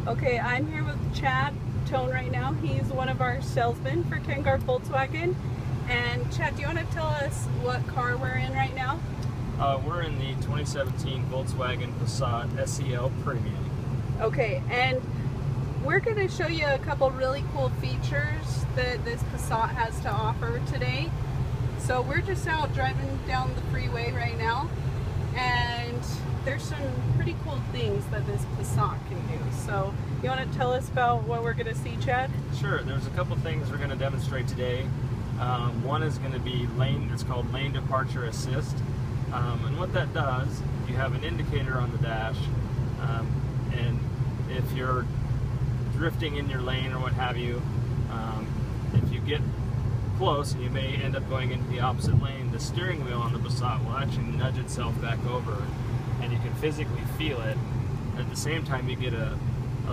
Okay, I'm here with Chad Tone right now. He's one of our salesmen for Garff Volkswagen. And Chad, do you want to tell us what car we're in right now? We're in the 2017 Volkswagen Passat SEL Premium. Okay, and we're going to show you a couple really cool features that this Passat has to offer today. So we're just out driving down the freeway right now, and there's some pretty cool things that this Passat can do. So you want to tell us about what we're going to see, Chad? Sure, there's a couple things we're going to demonstrate today. One is going to be it's called lane departure assist. And what that does, you have an indicator on the dash, and if you're drifting in your lane or what have you, if you get close and you may end up going into the opposite lane, the steering wheel on the Passat will actually nudge itself back over, and you can physically feel it. At the same time, you get a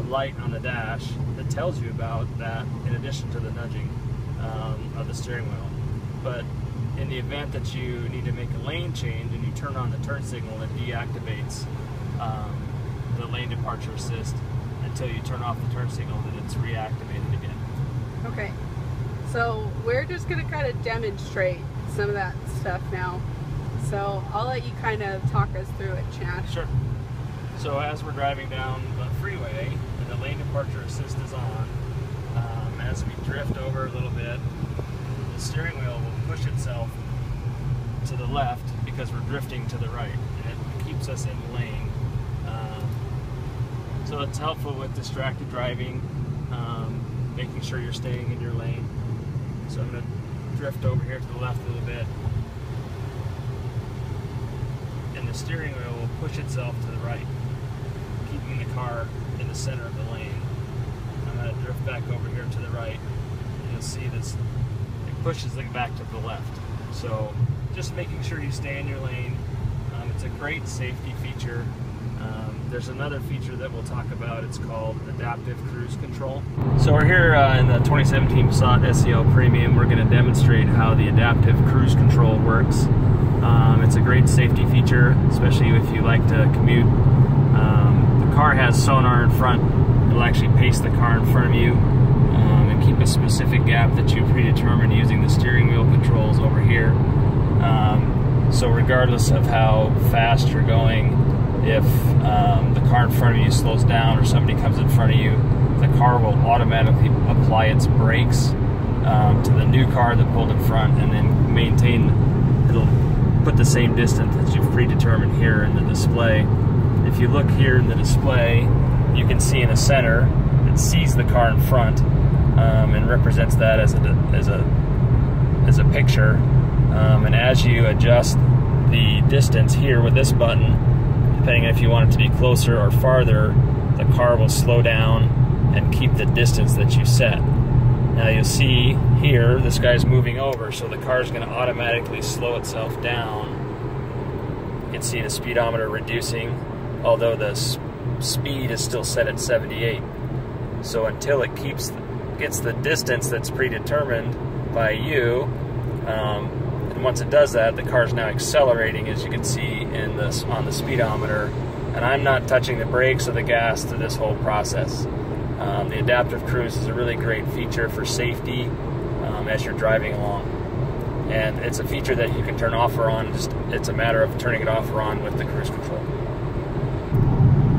light on the dash that tells you about that, in addition to the nudging of the steering wheel. But in the event that you need to make a lane change and you turn on the turn signal, it deactivates the lane departure assist until you turn off the turn signal, then it's reactivated again. Okay, so we're just going to kind of demonstrate some of that stuff now. So I'll let you kind of talk us through it, Chad. Sure. So as we're driving down the freeway and the lane departure assist is on, as we drift over a little bit, the steering wheel will push itself to the left because we're drifting to the right, and it keeps us in lane. So it's helpful with distracted driving, making sure you're staying in your lane. So I'm going to drift over here to the left a little bit, and the steering wheel will push itself to the right, keeping the car in the center of the lane. I'm going to drift back over here to the right, and you'll see this, it pushes it back to the left. So just making sure you stay in your lane. It's a great safety feature. There's another feature that we'll talk about. It's called adaptive cruise control. So we're here in the 2017 Passat SEL Premium. We're going to demonstrate how the adaptive cruise control works. It's a great safety feature, especially if you like to commute. The car has sonar in front. It'll actually pace the car in front of you and keep a specific gap that you predetermine using the steering wheel controls over here. So regardless of how fast you're going, if the car in front of you slows down or somebody comes in front of you, the car will automatically apply its brakes to the new car that pulled in front, and then it'll put the same distance that you've predetermined here in the display. If you look here in the display, you can see in the center, it sees the car in front and represents that as a picture. And as you adjust the distance here with this button, depending on if you want it to be closer or farther, the car will slow down and keep the distance that you set. Now you'll see here, this guy's moving over, so the car is going to automatically slow itself down. You can see the speedometer reducing, although the speed is still set at 78. So until it gets the distance that's predetermined by you, and once it does that, the car is now accelerating, as you can see on the speedometer, and I'm not touching the brakes or the gas through this whole process. The adaptive cruise is a really great feature for safety as you're driving along, and it's a feature that you can turn off or on. It's a matter of turning it off or on with the cruise control.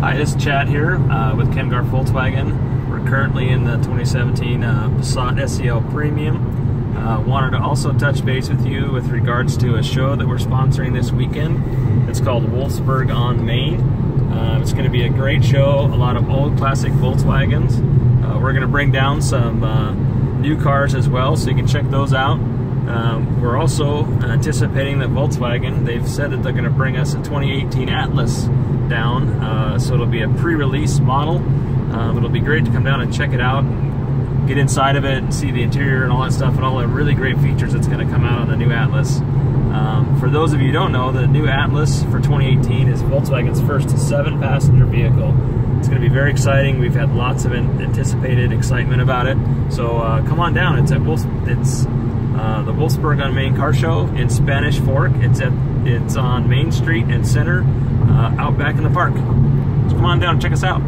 Hi, this is Chad here with Garff Volkswagen. We're currently in the 2017 Passat SEL Premium. Wanted to also touch base with you with regards to a show that we're sponsoring this weekend. It's called Wolfsburg on Main. It's going to be a great show, a lot of old classic Volkswagens. We're going to bring down some new cars as well, so you can check those out. We're also anticipating that Volkswagen, they've said that they're going to bring us a 2018 Atlas down, so it'll be a pre-release model. It'll be great to come down and check it out, and get inside of it and see the interior and all that stuff, and all the really great features that's going to come out on the new Atlas. For those of you who don't know, the new Atlas for 2018 is Volkswagen's first 7-passenger vehicle. It's going to be very exciting. We've had lots of anticipated excitement about it. So come on down. It's the Wolfsburg on Main car show in Spanish Fork. It's on Main Street and Center, out back in the park. So come on down and check us out.